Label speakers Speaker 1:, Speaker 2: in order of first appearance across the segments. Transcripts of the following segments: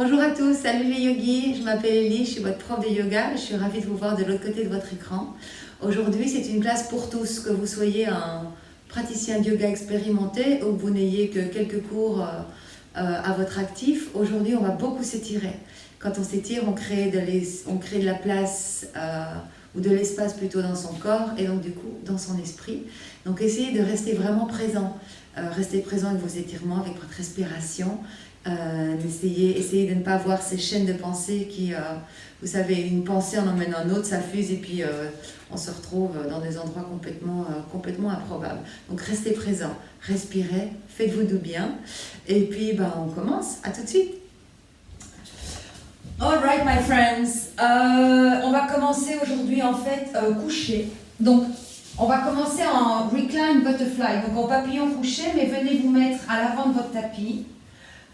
Speaker 1: Bonjour à tous, salut les yogis, je m'appelle Elie, je suis votre prof de yoga, je suis ravie de vous voir de l'autre côté de votre écran. Aujourd'hui c'est une classe pour tous, que vous soyez un praticien de yoga expérimenté ou que vous n'ayez que quelques cours à votre actif. Aujourd'hui on va beaucoup s'étirer. Quand on s'étire, on crée de la place ou de l'espace plutôt dans son corps et donc du coup dans son esprit. Donc essayez de rester vraiment présent. Restez présent avec vos étirements, avec votre respiration. Essayez de ne pas avoir ces chaînes de pensée qui, vous savez, une pensée en emmène un autre, ça fuse et puis on se retrouve dans des endroits complètement improbables. Donc restez présent, respirez, faites-vous du bien et puis on commence. À tout de suite. Alright my friends, on va commencer aujourd'hui en fait couché. Donc on va commencer en recline butterfly, donc en papillon couché, mais venez vous mettre à l'avant de votre tapis.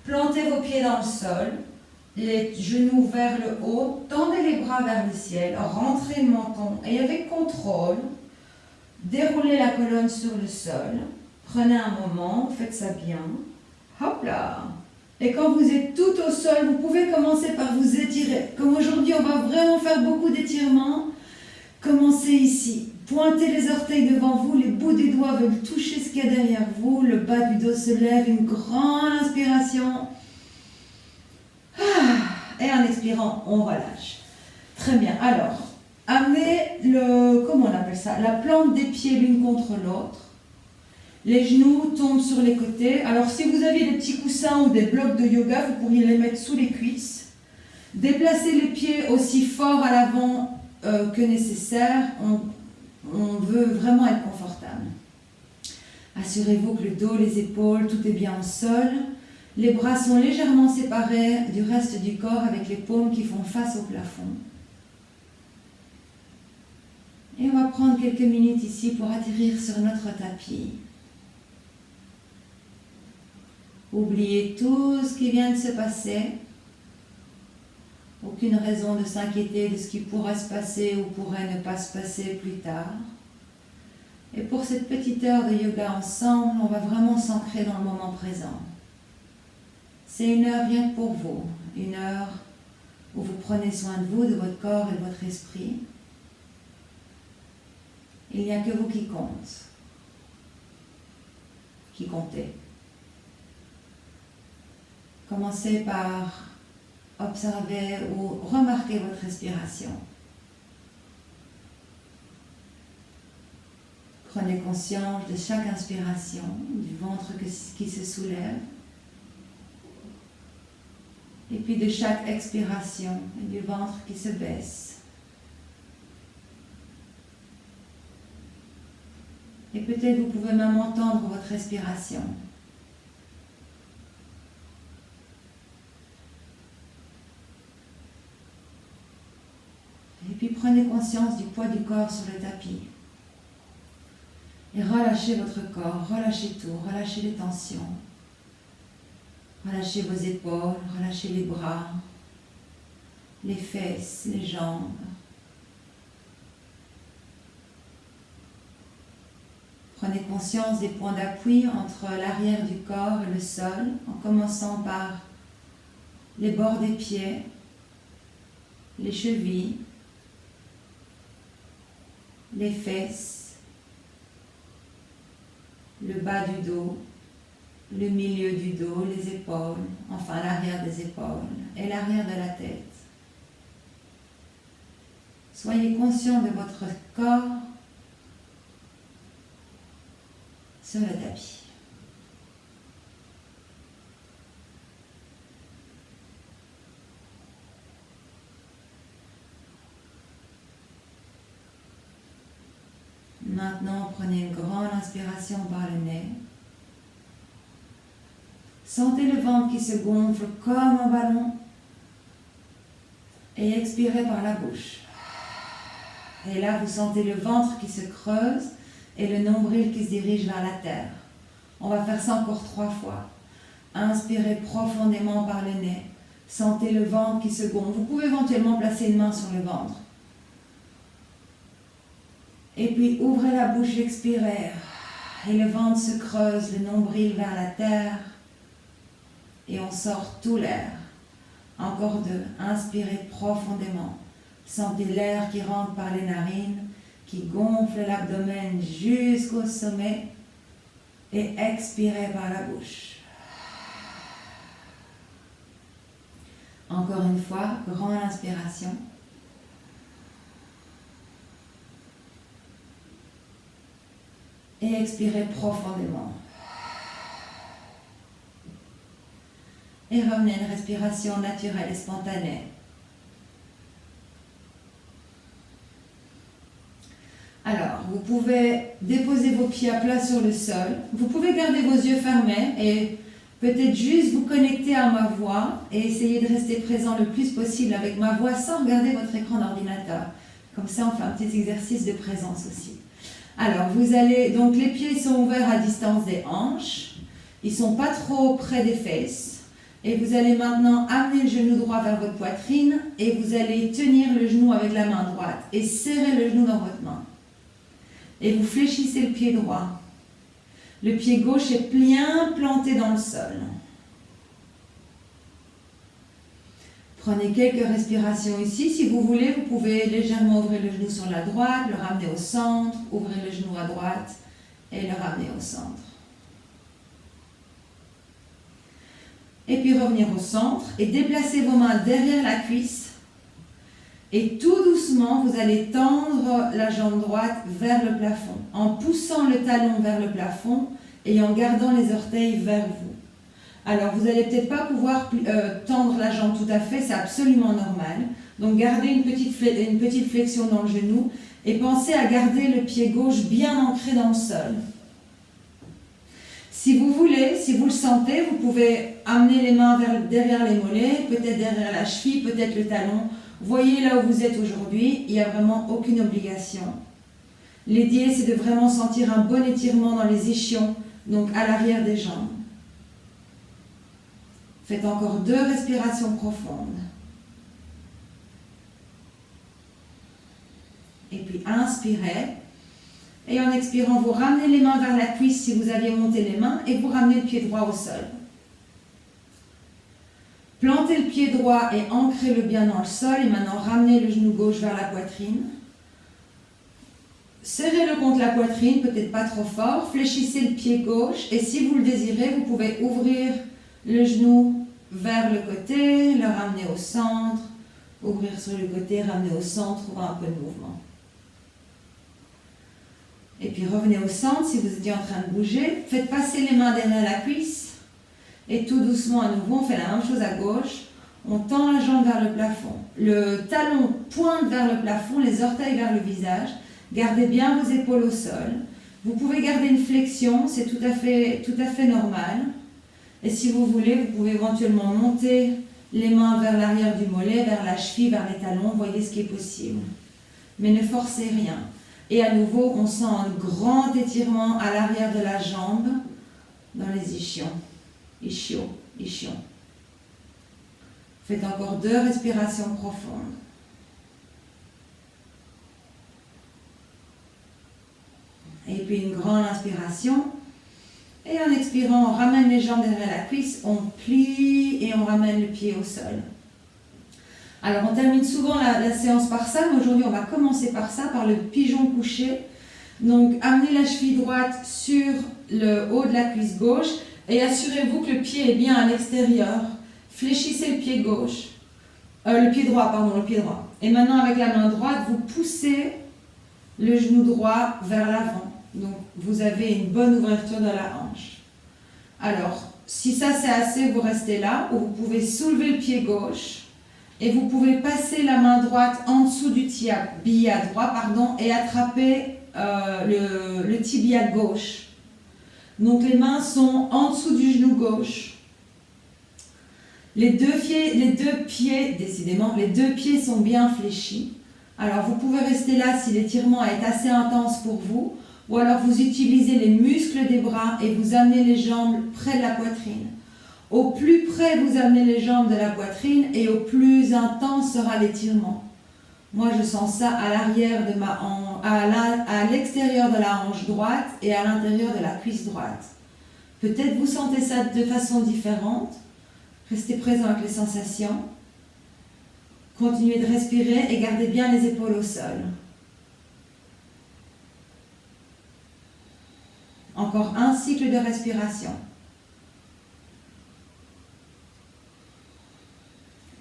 Speaker 1: Plantez vos pieds dans le sol, les genoux vers le haut, tendez les bras vers le ciel, rentrez le menton et avec contrôle, déroulez la colonne sur le sol. Prenez un moment, faites ça bien. Hop là! Et quand vous êtes tout au sol, vous pouvez commencer par vous étirer. Comme aujourd'hui, on va vraiment faire beaucoup d'étirements. Commencez ici. Pointez les orteils devant vous, les bouts des doigts veulent toucher ce qu'il y a derrière vous. Le bas du dos se lève, une grande inspiration. Et en expirant, on relâche. Très bien. Alors, amenez comment on appelle ça? La plante des pieds l'une contre l'autre. Les genoux tombent sur les côtés. Alors, si vous aviez des petits coussins ou des blocs de yoga, vous pourriez les mettre sous les cuisses. Déplacez les pieds aussi fort à l'avant que nécessaire. On veut vraiment être confortable. Assurez-vous que le dos, les épaules, tout est bien au sol. Les bras sont légèrement séparés du reste du corps avec les paumes qui font face au plafond. Et on va prendre quelques minutes ici pour atterrir sur notre tapis. Oubliez tout ce qui vient de se passer. Aucune raison de s'inquiéter de ce qui pourrait se passer ou pourrait ne pas se passer plus tard. Et pour cette petite heure de yoga ensemble, on va vraiment s'ancrer dans le moment présent. C'est une heure rien que pour vous, une heure où vous prenez soin de vous, de votre corps et de votre esprit. Il n'y a que vous qui compte, qui comptez. Commencez par observez ou remarquez votre respiration. Prenez conscience de chaque inspiration, du ventre qui se soulève, et puis de chaque expiration, et du ventre qui se baisse. Et peut-être vous pouvez même entendre votre respiration. Et puis prenez conscience du poids du corps sur le tapis. Et relâchez votre corps, relâchez tout, relâchez les tensions. Relâchez vos épaules, relâchez les bras, les fesses, les jambes. Prenez conscience des points d'appui entre l'arrière du corps et le sol, en commençant par les bords des pieds, les chevilles, les fesses, le bas du dos, le milieu du dos, les épaules, enfin l'arrière des épaules et l'arrière de la tête. Soyez conscient de votre corps sur le tapis. Maintenant, prenez une grande inspiration par le nez. Sentez le ventre qui se gonfle comme un ballon. Et expirez par la bouche. Et là, vous sentez le ventre qui se creuse et le nombril qui se dirige vers la terre. On va faire ça encore 3 fois. Inspirez profondément par le nez. Sentez le ventre qui se gonfle. Vous pouvez éventuellement placer une main sur le ventre. Et puis ouvrez la bouche, expirez. Et le ventre se creuse, le nombril vers la terre. Et on sort tout l'air.
Speaker 2: Encore 2. Inspirez profondément. Sentez l'air qui rentre par les narines, qui gonfle l'abdomen jusqu'au sommet. Et expirez par la bouche. Encore une fois, grande inspiration. Et expirez profondément. Et revenez à une respiration naturelle et spontanée. Alors, vous pouvez déposer vos pieds à plat sur le sol. Vous pouvez garder vos yeux fermés et peut-être juste vous connecter à ma voix et essayer de rester présent le plus possible avec ma voix sans regarder votre écran d'ordinateur. Comme ça, on fait un petit exercice de présence aussi. Alors, vous allez, donc les pieds sont ouverts à distance des hanches. Ils ne sont pas trop près des fesses. Et vous allez maintenant amener le genou droit vers votre poitrine et vous allez tenir le genou avec la main droite et serrer le genou dans votre main. Et vous fléchissez le pied droit. Le pied gauche est bien planté dans le sol. Prenez quelques respirations ici. Si vous voulez, vous pouvez légèrement ouvrir le genou sur la droite, le ramener au centre, ouvrir le genou à droite et le ramener au centre. Et puis revenir au centre et déplacer vos mains derrière la cuisse. Et tout doucement, vous allez tendre la jambe droite vers le plafond, en poussant le talon vers le plafond et en gardant les orteils vers vous. Alors, vous n'allez peut-être pas pouvoir tendre la jambe tout à fait, c'est absolument normal. Donc, gardez une petite flexion dans le genou et pensez à garder le pied gauche bien ancré dans le sol. Si vous voulez, si vous le sentez, vous pouvez amener les mains derrière les mollets, peut-être derrière la cheville, peut-être le talon. Voyez là où vous êtes aujourd'hui, il n'y a vraiment aucune obligation. L'idée, c'est de vraiment sentir un bon étirement dans les ischions, donc à l'arrière des jambes. Faites encore 2 respirations profondes. Et puis inspirez. Et en expirant, vous ramenez les mains vers la cuisse si vous aviez monté les mains et vous ramenez le pied droit au sol. Plantez le pied droit et ancrez-le bien dans le sol. Et maintenant, ramenez le genou gauche vers la poitrine. Serrez-le contre la poitrine, peut-être pas trop fort. Fléchissez le pied gauche. Et si vous le désirez, vous pouvez ouvrir le genou vers le côté, le ramener au centre. Ouvrir sur le côté, ramener au centre, ouvrir un peu de mouvement. Et puis revenez au centre si vous étiez en train de bouger. Faites passer les mains derrière la cuisse. Et tout doucement à nouveau, on fait la même chose à gauche. On tend la jambe vers le plafond. Le talon pointe vers le plafond, les orteils vers le visage. Gardez bien vos épaules au sol. Vous pouvez garder une flexion, c'est tout à fait normal. Et si vous voulez, vous pouvez éventuellement monter les mains vers l'arrière du mollet, vers la cheville, vers les talons. Voyez ce qui est possible. Mais ne forcez rien. Et à nouveau, on sent un grand étirement à l'arrière de la jambe dans les ischions. Ischions. Faites encore 2 respirations profondes. Et puis une grande inspiration. Et en expirant, on ramène les jambes derrière la cuisse, on plie et on ramène le pied au sol. Alors on termine souvent la séance par ça, mais aujourd'hui on va commencer par ça, par le pigeon couché. Donc amenez la cheville droite sur le haut de la cuisse gauche et assurez-vous que le pied est bien à l'extérieur. Fléchissez le pied gauche, le pied droit. Et maintenant avec la main droite, vous poussez le genou droit vers l'avant. Donc vous avez une bonne ouverture de la hanche. Alors, si ça c'est assez, vous restez là, ou vous pouvez soulever le pied gauche. Et vous pouvez passer la main droite en dessous du tibia droit et attraper le tibia gauche. Donc les mains sont en dessous du genou gauche. Les deux pieds sont bien fléchis. Alors vous pouvez rester là si l'étirement est assez intense pour vous. Ou alors vous utilisez les muscles des bras et vous amenez les jambes près de la poitrine. Au plus près, vous amenez les jambes de la poitrine et au plus intense sera l'étirement. Moi, je sens ça à l'arrière de ma hanche, à l'extérieur de la hanche droite et à l'intérieur de la cuisse droite. Peut-être vous sentez ça de façon différente. Restez présent avec les sensations. Continuez de respirer et gardez bien les épaules au sol. Encore un cycle de respiration.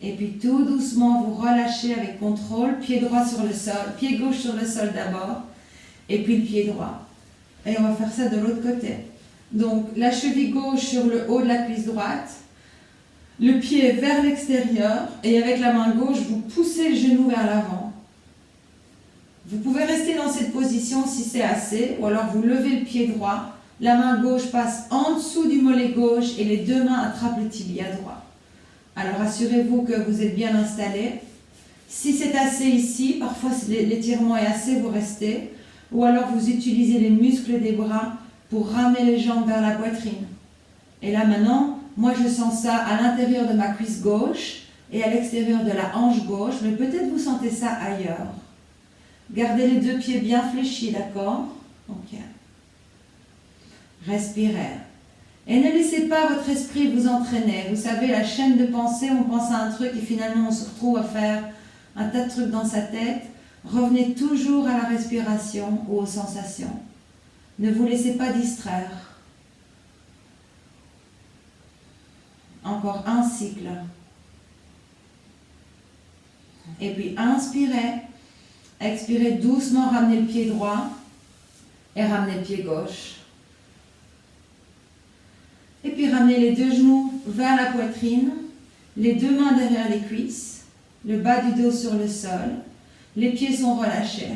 Speaker 2: Et puis tout doucement, vous relâchez avec contrôle, pied droit sur le sol, pied gauche sur le sol d'abord, et puis le pied droit. Et on va faire ça de l'autre côté. Donc la cheville gauche sur le haut de la cuisse droite, le pied vers l'extérieur, et avec la main gauche, vous poussez le genou vers l'avant. Vous pouvez rester dans cette position si c'est assez, ou alors vous levez le pied droit, la main gauche passe en dessous du mollet gauche et les deux mains attrapent le tibia droit. Alors assurez-vous que vous êtes bien installé. Si c'est assez ici, parfois l'étirement est assez, vous restez, ou alors vous utilisez les muscles des bras pour ramener les jambes vers la poitrine. Et là maintenant, moi je sens ça à l'intérieur de ma cuisse gauche et à l'extérieur de la hanche gauche, mais peut-être vous sentez ça ailleurs. Gardez les deux pieds bien fléchis, d'accord? Ok. Respirez. Et ne laissez pas votre esprit vous entraîner. Vous savez, la chaîne de pensée, on pense à un truc et finalement on se retrouve à faire un tas de trucs dans sa tête. Revenez toujours à la respiration ou aux sensations. Ne vous laissez pas distraire. Encore un cycle. Et puis inspirez. Expirez doucement, ramenez le pied droit et ramenez le pied gauche. Et puis ramenez les deux genoux vers la poitrine, les deux mains derrière les cuisses, le bas du dos sur le sol, les pieds sont relâchés.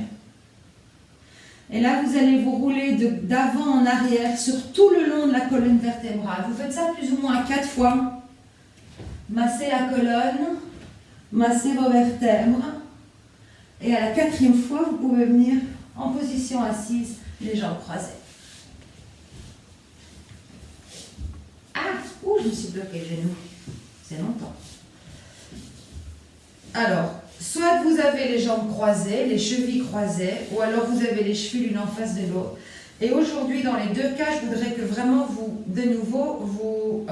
Speaker 2: Et là, vous allez vous rouler d'avant en arrière sur tout le long de la colonne vertébrale. Vous faites ça plus ou moins 4 fois. Massez la colonne, massez vos vertèbres. Et à la 4e fois, vous pouvez venir en position assise, les jambes croisées. Je me suis bloqué le genou. C'est longtemps. Alors, soit vous avez les jambes croisées, les chevilles croisées, ou alors vous avez les chevilles l'une en face de l'autre. Et aujourd'hui, dans les deux cas, je voudrais que vraiment vous, de nouveau, vous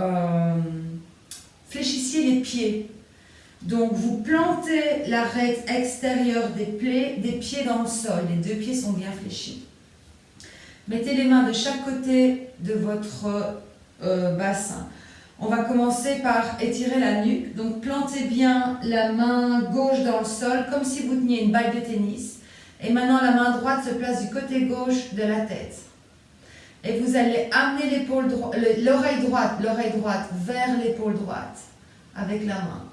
Speaker 2: fléchissiez les pieds. Donc, vous plantez l'arête extérieure des pieds dans le sol. Les deux pieds sont bien fléchis. Mettez les mains de chaque côté de votre bassin. On va commencer par étirer la nuque. Donc plantez bien la main gauche dans le sol comme si vous teniez une balle de tennis. Et maintenant la main droite se place du côté gauche de la tête. Et vous allez amener l'oreille droite vers l'épaule droite avec la main.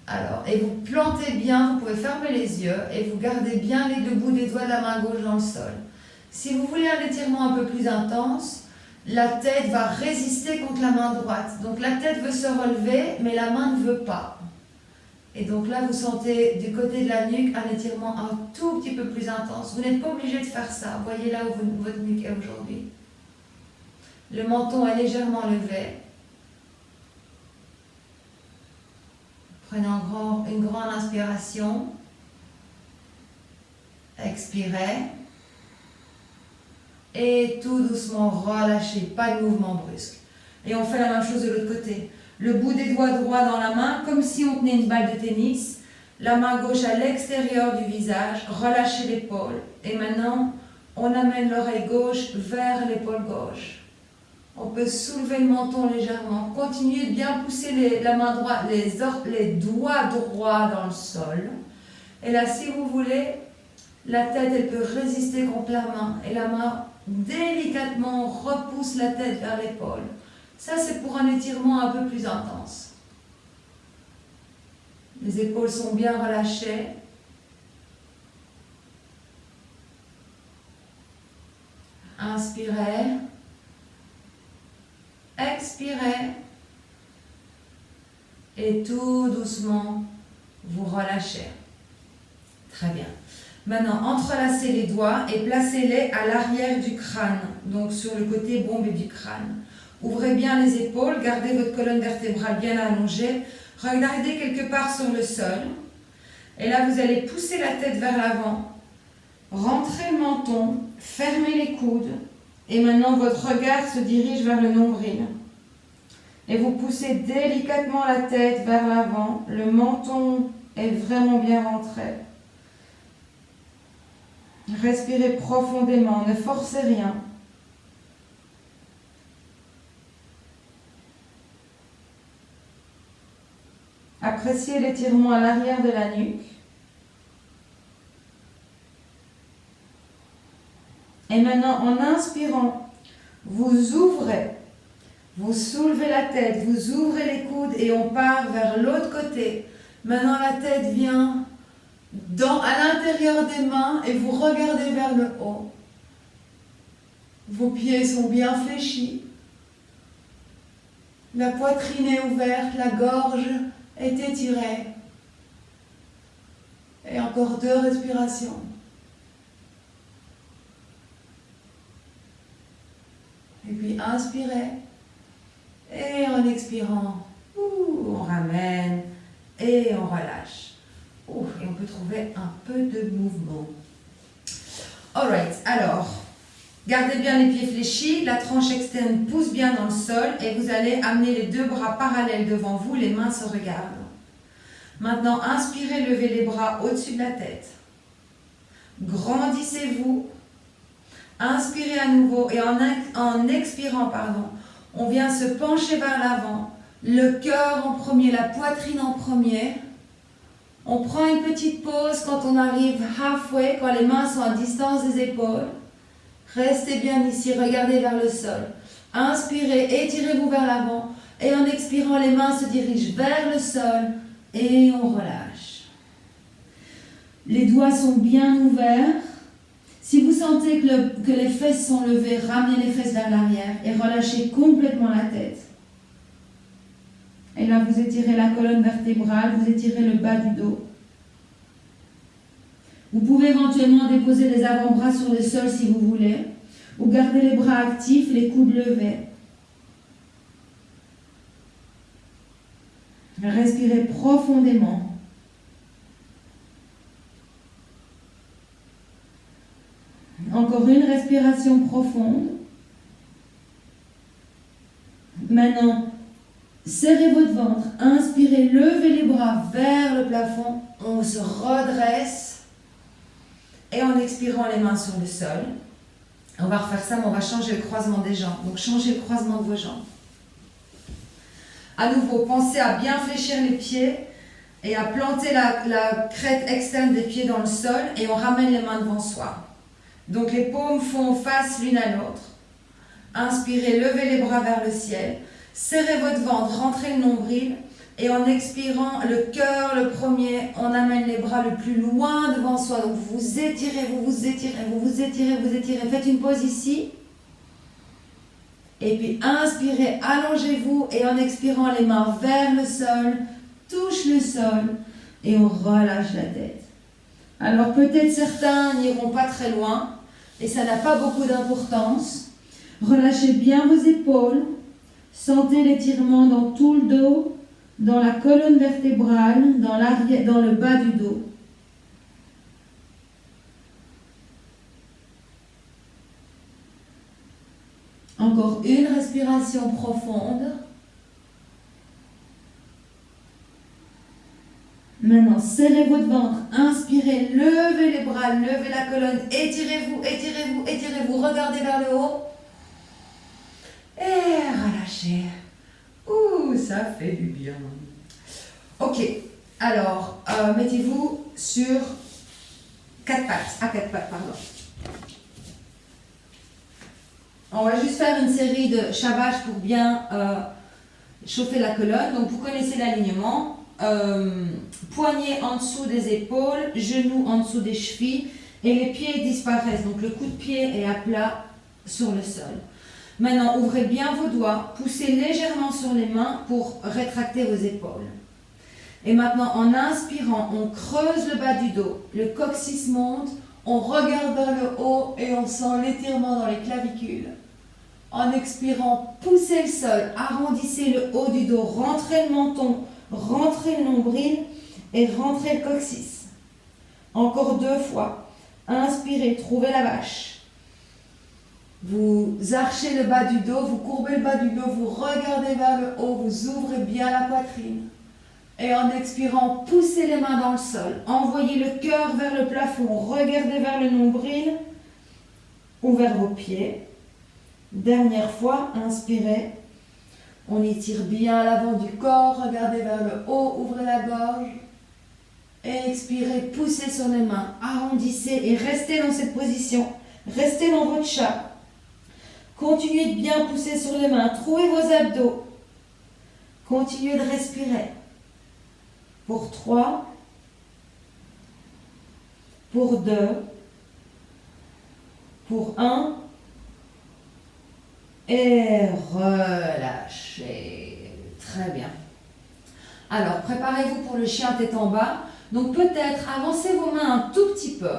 Speaker 2: Alors, et vous plantez bien, vous pouvez fermer les yeux et vous gardez bien le bout des doigts de la main gauche dans le sol. Si vous voulez un étirement un peu plus intense, la tête va résister contre la main droite. Donc la tête veut se relever, mais la main ne veut pas. Et donc là, vous sentez du côté de la nuque un étirement un tout petit peu plus intense. Vous n'êtes pas obligé de faire ça. Voyez là où votre nuque est aujourd'hui. Le menton est légèrement levé. Prenez une grande inspiration. Expirez. Et tout doucement, relâchez, pas de mouvement brusque. Et on fait la même chose de l'autre côté. Le bout des doigts droits dans la main, comme si on tenait une balle de tennis. La main gauche à l'extérieur du visage, relâchez l'épaule. Et maintenant, on amène l'oreille gauche vers l'épaule gauche. On peut soulever le menton légèrement. Continuez de bien pousser la main droite, les doigts droits dans le sol. Et là, si vous voulez, la tête, elle peut résister contre la main. Et la main, délicatement, repousse la tête vers l'épaule. Ça, c'est pour un étirement un peu plus intense. Les épaules sont bien relâchées. Inspirez. Expirez. Et tout doucement, vous relâchez. Très bien. Maintenant, entrelacez les doigts et placez-les à l'arrière du crâne, donc sur le côté bombé du crâne. Ouvrez bien les épaules, gardez votre colonne vertébrale bien allongée, regardez quelque part sur le sol. Et là, vous allez pousser la tête vers l'avant, rentrez le menton, fermez les coudes, et maintenant votre regard se dirige vers le nombril. Et vous poussez délicatement la tête vers l'avant, le menton est vraiment bien rentré. Respirez profondément, ne forcez rien. Appréciez l'étirement à l'arrière de la nuque. Et maintenant, en inspirant, vous ouvrez, vous soulevez la tête, vous ouvrez les coudes et on part vers l'autre côté. Maintenant, la tête vient à l'intérieur des mains et vous regardez vers le haut. Vos pieds sont bien fléchis. La poitrine est ouverte, la gorge est étirée. Et encore 2 respirations. Et puis inspirez. Et en expirant, on ramène et on relâche. Et on peut trouver un peu de mouvement. Alright, alors, gardez bien les pieds fléchis, la tranche externe pousse bien dans le sol et vous allez amener les 2 bras parallèles devant vous, les mains se regardent. Maintenant, inspirez, levez les bras au-dessus de la tête. Grandissez-vous. Inspirez à nouveau et en expirant, on vient se pencher vers l'avant, le cœur en premier, la poitrine en premier. On prend une petite pause quand on arrive halfway, quand les mains sont à distance des épaules. Restez bien ici, regardez vers le sol. Inspirez, étirez-vous vers l'avant et en expirant, les mains se dirigent vers le sol et on relâche. Les doigts sont bien ouverts. Si vous sentez que les fesses sont levées, ramenez les fesses vers l'arrière et relâchez complètement la tête. Et là, vous étirez la colonne vertébrale, vous étirez le bas du dos. Vous pouvez éventuellement déposer les avant-bras sur le sol si vous voulez, ou garder les bras actifs, les coudes levés. Respirez profondément. Encore une respiration profonde. Maintenant, serrez votre ventre, inspirez, levez les bras vers le plafond, on se redresse et en expirant les mains sur le sol, on va refaire ça mais on va changer le croisement des jambes, donc changez le croisement de vos jambes. À nouveau, pensez à bien fléchir les pieds et à planter la crête externe des pieds dans le sol et on ramène les mains devant soi. Donc les paumes font face l'une à l'autre. Inspirez, levez les bras vers le ciel. Serrez votre ventre, rentrez le nombril. Et en expirant, le cœur, le premier, on amène les bras le plus loin devant soi. Donc vous vous étirez, vous vous étirez, vous vous étirez, vous étirez. Faites une pause ici. Et puis inspirez, allongez-vous. Et en expirant, les mains vers le sol, touche le sol. Et on relâche la tête. Alors peut-être certains n'iront pas très loin. Et ça n'a pas beaucoup d'importance. Relâchez bien vos épaules. Sentez l'étirement dans tout le dos, dans la colonne vertébrale, dans le bas du dos. Encore une respiration profonde. Maintenant, serrez votre ventre, inspirez, levez les bras, levez la colonne, étirez-vous, étirez-vous, étirez-vous, regardez vers le haut. Et relâchez. Ouh, ça fait du bien. Ok, alors, mettez-vous sur 4 pattes, à 4 pattes, pardon. On va juste faire une série de chavages pour bien chauffer la colonne. Donc, vous connaissez l'alignement. Poignets en dessous des épaules, genoux en dessous des chevilles et les pieds disparaissent. Donc, le coup de pied est à plat sur le sol. Maintenant, ouvrez bien vos doigts, poussez légèrement sur les mains pour rétracter vos épaules. Et maintenant, en inspirant, on creuse le bas du dos, le coccyx monte, on regarde vers le haut et on sent l'étirement dans les clavicules. En expirant, poussez le sol, arrondissez le haut du dos, rentrez le menton, rentrez le nombril et rentrez le coccyx. Encore 2 fois. Inspirez, trouvez la vache. Vous archez le bas du dos, vous courbez le bas du dos, vous regardez vers le haut, vous ouvrez bien la poitrine. Et en expirant, poussez les mains dans le sol. Envoyez le cœur vers le plafond. Regardez vers le nombril ou vers vos pieds. Dernière fois, inspirez. On étire bien l'avant du corps. Regardez vers le haut, ouvrez la gorge. Et expirez, poussez sur les mains. Arrondissez et restez dans cette position. Restez dans votre chat. Continuez de bien pousser sur les mains. Trouvez vos abdos. Continuez de respirer. Pour 3, pour 2, pour 1, et relâchez. Très bien. Alors, préparez-vous pour le chien tête en bas. Donc peut-être avancez vos mains un tout petit peu.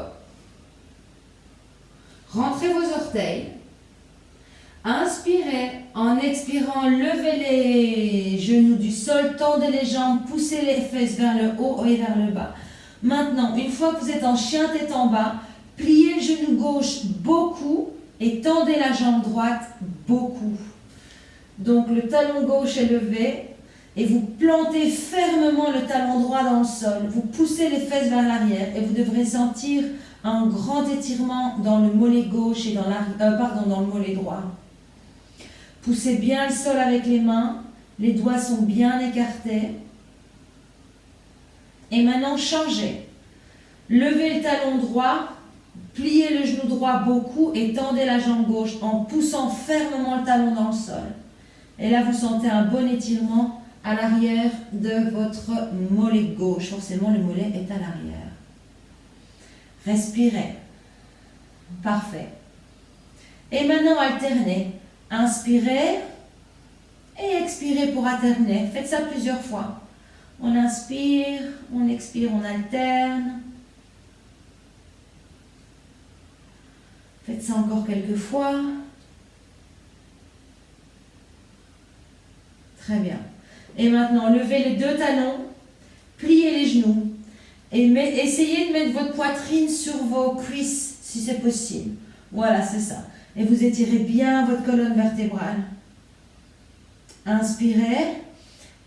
Speaker 2: Rentrez vos orteils. Inspirez. En expirant, levez les genoux du sol, tendez les jambes, poussez les fesses vers le haut et vers le bas. Maintenant, une fois que vous êtes en chien tête en bas, pliez le genou gauche beaucoup et tendez la jambe droite beaucoup. Donc le talon gauche est levé et vous plantez fermement le talon droit dans le sol. Vous poussez les fesses vers l'arrière et vous devrez sentir un grand étirement dans le mollet gauche et dans le mollet droit. Poussez bien le sol avec les mains, les doigts sont bien écartés. Et maintenant, changez. Levez le talon droit, pliez le genou droit beaucoup et tendez la jambe gauche en poussant fermement le talon dans le sol. Et là, vous sentez un bon étirement à l'arrière de votre mollet gauche. Forcément, le mollet est à l'arrière. Respirez. Parfait. Et maintenant, alternez. Inspirez et expirez pour alterner. Faites ça plusieurs fois. On inspire, on expire, on alterne. Faites ça encore quelques fois. Très bien. Et maintenant, levez les deux talons, pliez les genoux et essayez de mettre votre poitrine sur vos cuisses si c'est possible. Voilà, c'est ça. Et vous étirez bien votre colonne vertébrale. Inspirez.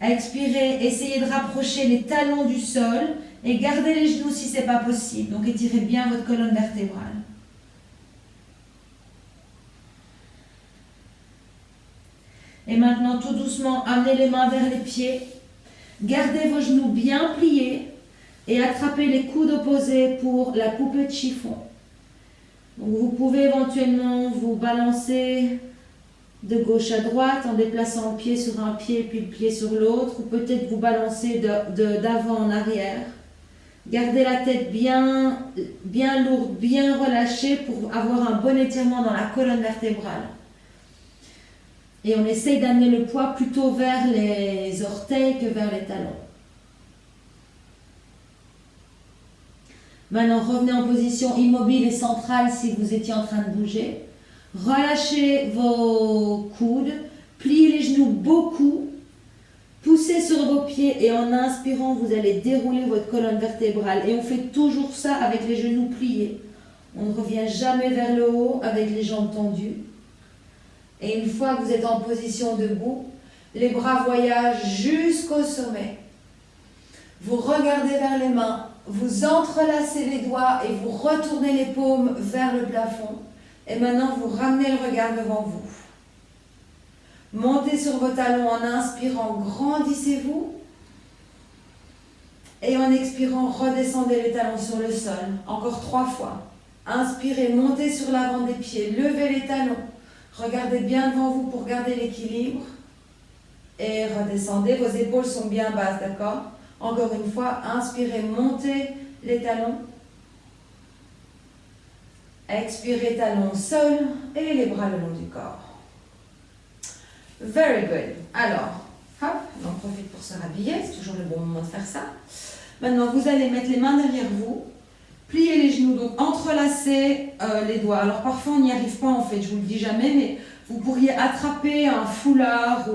Speaker 2: Expirez. Essayez de rapprocher les talons du sol et gardez les genoux si ce n'est pas possible. Donc étirez bien votre colonne vertébrale. Et maintenant, tout doucement, amenez les mains vers les pieds. Gardez vos genoux bien pliés et attrapez les coudes opposés pour la poupée de chiffon. Donc vous pouvez éventuellement vous balancer de gauche à droite en déplaçant le pied sur un pied puis le pied sur l'autre, ou peut-être vous balancer d'avant en arrière. Gardez la tête bien lourde, bien relâchée pour avoir un bon étirement dans la colonne vertébrale. Et on essaye d'amener le poids plutôt vers les orteils que vers les talons. Maintenant, revenez en position immobile et centrale si vous étiez en train de bouger. Relâchez vos coudes, pliez les genoux beaucoup, poussez sur vos pieds et en inspirant, vous allez dérouler votre colonne vertébrale. Et on fait toujours ça avec les genoux pliés. On ne revient jamais vers le haut avec les jambes tendues. Et une fois que vous êtes en position debout, les bras voyagent jusqu'au sommet. Vous regardez vers les mains, vous entrelacez les doigts et vous retournez les paumes vers le plafond. Et maintenant, vous ramenez le regard devant vous. Montez sur vos talons en inspirant, grandissez-vous. Et en expirant, redescendez les talons sur le sol. Encore 3 fois. Inspirez, montez sur l'avant des pieds, levez les talons. Regardez bien devant vous pour garder l'équilibre. Et redescendez, vos épaules sont bien basses, d'accord? Encore une fois, inspirez, montez les talons. Expirez, talons au sol et les bras le long du corps. Very good. Alors, hop, on en profite pour se rhabiller, c'est toujours le bon moment de faire ça. Maintenant, vous allez mettre les mains derrière vous, plier les genoux, donc entrelacer les doigts. Alors parfois, on n'y arrive pas en fait, je vous le dis jamais, mais vous pourriez attraper un foulard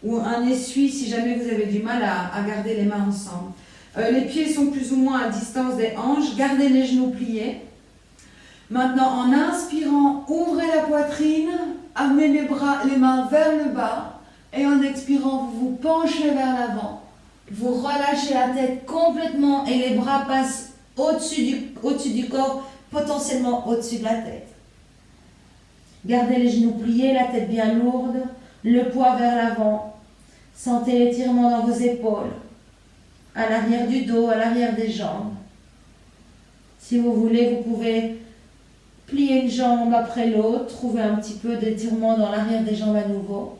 Speaker 2: ou un essuie si jamais vous avez du mal à garder les mains ensemble. Les pieds sont plus ou moins à distance des hanches, gardez les genoux pliés. Maintenant, en inspirant, ouvrez la poitrine, amenez les mains vers le bas et en expirant, vous vous penchez vers l'avant Vous relâchez la tête complètement et les bras passent au-dessus du corps, potentiellement au-dessus de la tête. Gardez les genoux pliés, la tête bien lourde, le poids vers l'avant. Sentez l'étirement dans vos épaules, à l'arrière du dos, à l'arrière des jambes. Si vous voulez, vous pouvez plier une jambe après l'autre, trouver un petit peu d'étirement dans l'arrière des jambes à nouveau.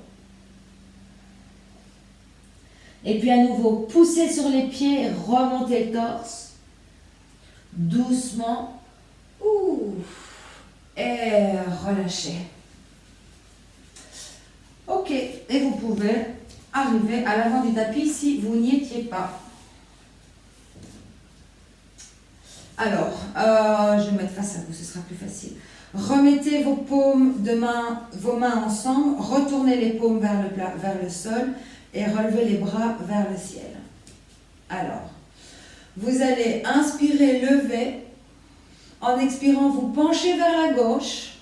Speaker 2: Et puis à nouveau, poussez sur les pieds, remontez le torse. Doucement. Et relâchez. Ok, et vous pouvez arriver à l'avant du tapis si vous n'y étiez pas. Alors, je vais me mettre face à vous, ce sera plus facile. Remettez vos mains ensemble, retournez les paumes vers le sol et relevez les bras vers le ciel. Alors, vous allez inspirer, lever. En expirant, vous penchez vers la gauche.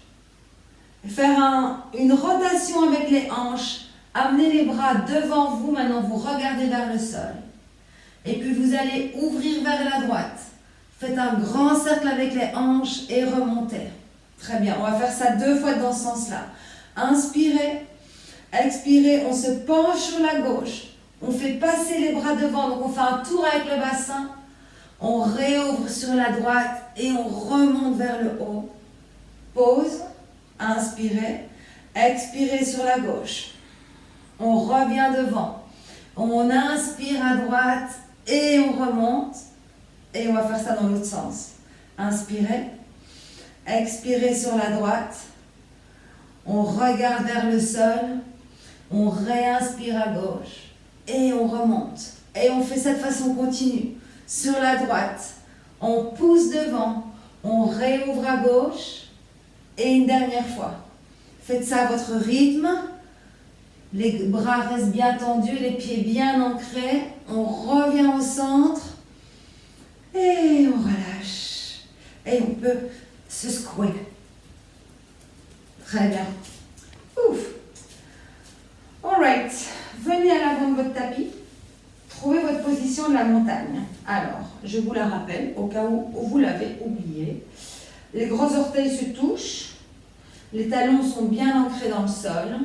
Speaker 2: Faire une rotation avec les hanches. Amenez les bras devant vous. Maintenant, vous regardez vers le sol. Et puis, vous allez ouvrir vers la droite. Faites un grand cercle avec les hanches et remontez. Très bien. On va faire ça 2 fois dans ce sens-là. Inspirez. Expirez. On se penche sur la gauche. On fait passer les bras devant. Donc, on fait un tour avec le bassin. On réouvre sur la droite et on remonte vers le haut. Pause. Inspirez. Expirez sur la gauche. On revient devant. On inspire à droite et on remonte. Et on va faire ça dans l'autre sens. Inspirez. Expirez sur la droite. On regarde vers le sol. On réinspire à gauche. Et on remonte. Et on fait ça de façon continue. Sur la droite, on pousse devant, on réouvre à gauche et une dernière fois. Faites ça à votre rythme. Les bras restent bien tendus, les pieds bien ancrés. On revient au centre et on relâche. Et on peut se secouer. Très bien. Ouf. Alright. Venez à l'avant de votre tapis. Trouvez votre position de la montagne. Alors, je vous la rappelle, au cas où vous l'avez oublié. Les gros orteils se touchent. Les talons sont bien ancrés dans le sol.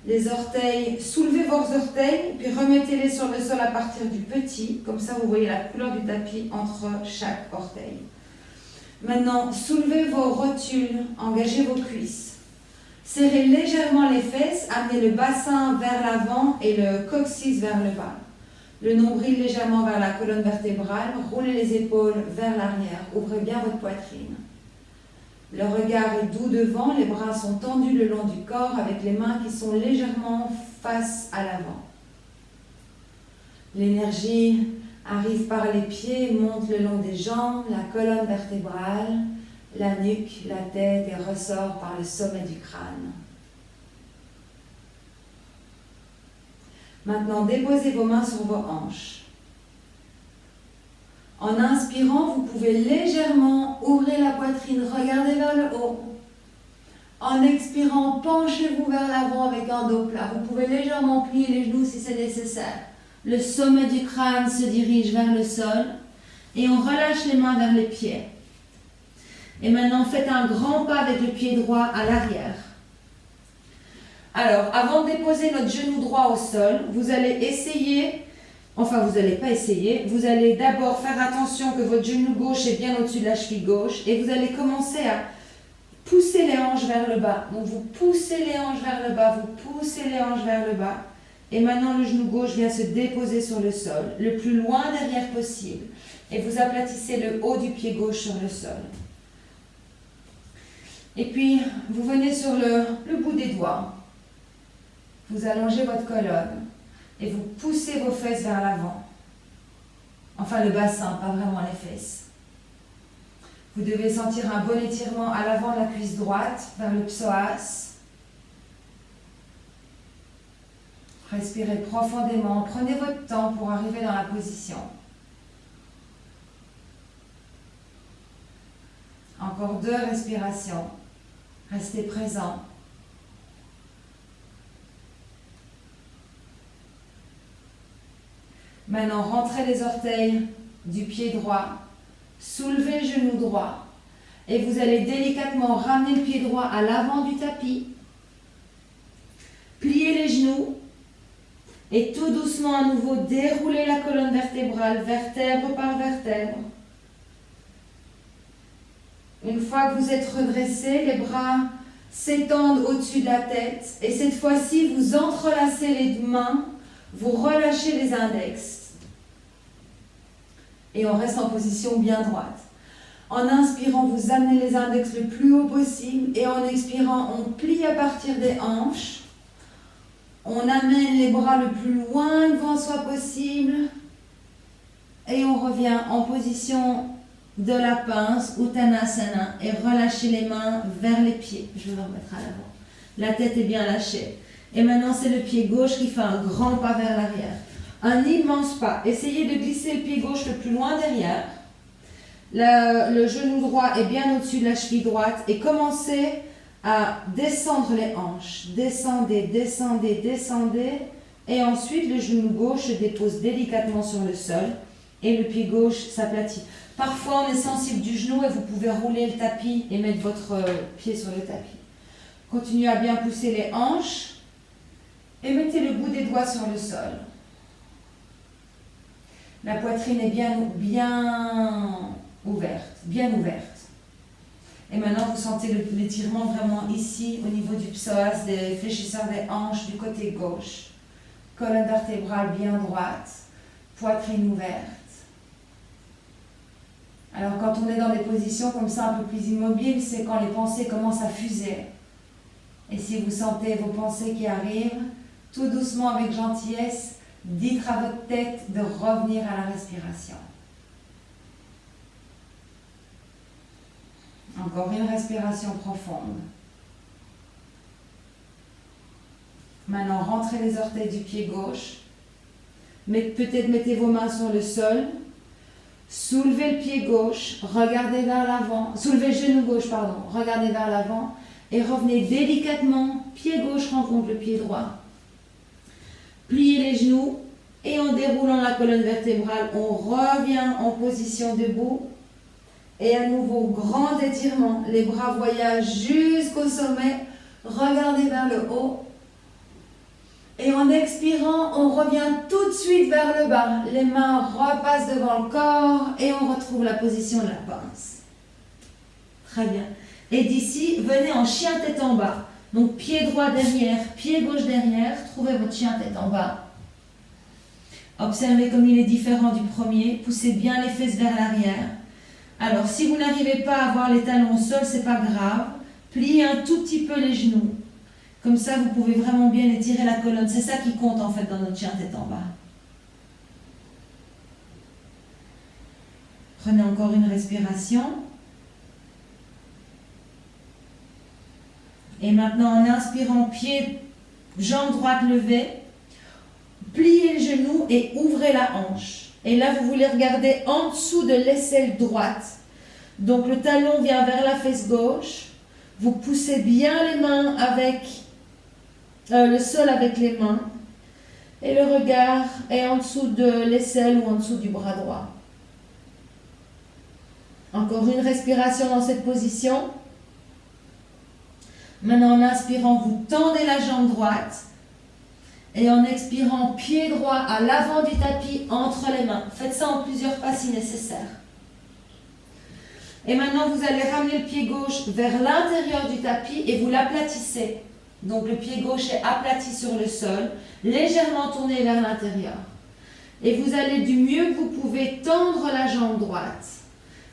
Speaker 2: Les orteils, soulevez vos orteils, puis remettez-les sur le sol à partir du petit. Comme ça, vous voyez la couleur du tapis entre chaque orteil. Maintenant, soulevez vos rotules, engagez vos cuisses. Serrez légèrement les fesses, amenez le bassin vers l'avant et le coccyx vers le bas. Le nombril légèrement vers la colonne vertébrale, roulez les épaules vers l'arrière, ouvrez bien votre poitrine. Le regard est doux devant, les bras sont tendus le long du corps avec les mains qui sont légèrement face à l'avant. L'énergie arrive par les pieds, monte le long des jambes, la colonne vertébrale, la nuque, la tête et ressort par le sommet du crâne. Maintenant, déposez vos mains sur vos hanches. En inspirant, vous pouvez légèrement ouvrir la poitrine, regarder vers le haut. En expirant, penchez-vous vers l'avant avec un dos plat. Vous pouvez légèrement plier les genoux si c'est nécessaire. Le sommet du crâne se dirige vers le sol et on relâche les mains vers les pieds. Et maintenant, faites un grand pas avec le pied droit à l'arrière. Alors, avant de déposer notre genou droit au sol, vous allez essayer, enfin vous n'allez pas essayer, vous allez d'abord faire attention que votre genou gauche est bien au-dessus de la cheville gauche et vous allez commencer à pousser les hanches vers le bas. Donc vous poussez les hanches vers le bas, vous poussez les hanches vers le bas. Et maintenant le genou gauche vient se déposer sur le sol, le plus loin derrière possible. Et vous aplatissez le haut du pied gauche sur le sol. Et puis vous venez sur le bout des doigts. Vous allongez votre colonne et vous poussez vos fesses vers l'avant. Enfin le bassin, pas vraiment les fesses. Vous devez sentir un bon étirement à l'avant de la cuisse droite, vers le psoas. Respirez profondément, prenez votre temps pour arriver dans la position. Encore 2 respirations. Restez présent. Maintenant, rentrez les orteils du pied droit, soulevez le genou droit et vous allez délicatement ramener le pied droit à l'avant du tapis. Pliez les genoux et tout doucement à nouveau déroulez la colonne vertébrale, vertèbre par vertèbre. Une fois que vous êtes redressé, les bras s'étendent au-dessus de la tête et cette fois-ci, vous entrelacez les mains, vous relâchez les index et on reste en position bien droite. En inspirant, vous amenez les index le plus haut possible et en expirant, on plie à partir des hanches. On amène les bras le plus loin devant soi possible et on revient en position de la pince, Uttanasana, et relâchez les mains vers les pieds. Je vais me remettre à l'avant. La tête est bien lâchée. Et maintenant, c'est le pied gauche qui fait un grand pas vers l'arrière. Un immense pas. Essayez de glisser le pied gauche le plus loin derrière. Le genou droit est bien au-dessus de la cheville droite et commencez à descendre les hanches. Descendez, descendez, descendez. Et ensuite, le genou gauche se dépose délicatement sur le sol et le pied gauche s'aplatit. Parfois, on est sensible du genou et vous pouvez rouler le tapis et mettre votre pied sur le tapis. Continuez à bien pousser les hanches et mettez le bout des doigts sur le sol. La poitrine est bien ouverte. Et maintenant, vous sentez l'étirement vraiment ici, au niveau du psoas, des fléchisseurs des hanches du côté gauche. Colonne vertébrale bien droite, poitrine ouverte. Alors, quand on est dans des positions comme ça, un peu plus immobiles, c'est quand les pensées commencent à fuser. Et si vous sentez vos pensées qui arrivent, tout doucement, avec gentillesse, dites à votre tête de revenir à la respiration. Encore une respiration profonde. Maintenant, rentrez les orteils du pied gauche. Peut-être mettez vos mains sur le sol. Soulevez le pied gauche, regardez vers l'avant. Soulevez le genou gauche, pardon. Regardez vers l'avant et revenez délicatement. Pied gauche rencontre le pied droit. Pliez les genoux et en déroulant la colonne vertébrale, on revient en position debout. Et à nouveau, grand étirement. Les bras voyagent jusqu'au sommet. Regardez vers le haut. Et en expirant, on revient tout de suite vers le bas. Les mains repassent devant le corps et on retrouve la position de la pince. Très bien. Et d'ici, venez en chien tête en bas. Donc pied droit derrière, pied gauche derrière. Trouvez votre chien tête en bas. Observez comme il est différent du premier. Poussez bien les fesses vers l'arrière. Alors, si vous n'arrivez pas à avoir les talons au sol, ce n'est pas grave. Pliez un tout petit peu les genoux. Comme ça, vous pouvez vraiment bien étirer la colonne. C'est ça qui compte en fait dans notre chien tête en bas. Prenez encore une respiration. Et maintenant, en inspirant, jambe droite levée, pliez le genou et ouvrez la hanche. Et là, vous voulez regarder en dessous de l'aisselle droite. Donc, le talon vient vers la fesse gauche. Vous poussez bien les mains avec le sol avec les mains. Et le regard est en dessous de l'aisselle ou en dessous du bras droit. Encore une respiration dans cette position. Maintenant, en inspirant, vous tendez la jambe droite. Et en expirant, pied droit à l'avant du tapis, entre les mains. Faites ça en plusieurs pas si nécessaire. Et maintenant, vous allez ramener le pied gauche vers l'intérieur du tapis et vous l'aplatissez. Donc, le pied gauche est aplati sur le sol, légèrement tourné vers l'intérieur. Et vous allez du mieux que vous pouvez tendre la jambe droite.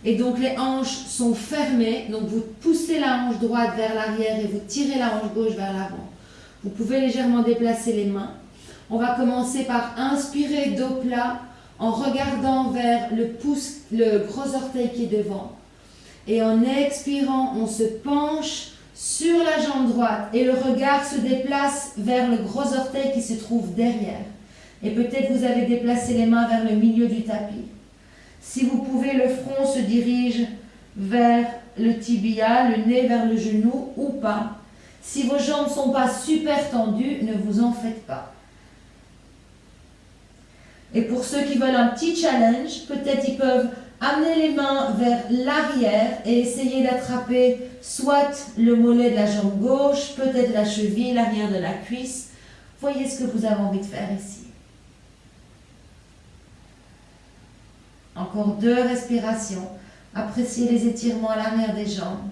Speaker 2: Et donc, les hanches sont fermées. Donc, vous poussez la hanche droite vers l'arrière et vous tirez la hanche gauche vers l'avant. Vous pouvez légèrement déplacer les mains. On va commencer par inspirer dos plat en regardant vers le pouce, le gros orteil qui est devant. Et en expirant, on se penche sur la jambe droite et le regard se déplace vers le gros orteil qui se trouve derrière. Et peut-être vous avez déplacé les mains vers le milieu du tapis. Si vous pouvez, le front se dirige vers le tibia, le nez vers le genou ou pas. Si vos jambes ne sont pas super tendues, ne vous en faites pas. Et pour ceux qui veulent un petit challenge, peut-être ils peuvent amener les mains vers l'arrière et essayer d'attraper soit le mollet de la jambe gauche, peut-être la cheville, l'arrière de la cuisse. Voyez ce que vous avez envie de faire ici. Encore 2 respirations. Appréciez les étirements à l'arrière des jambes.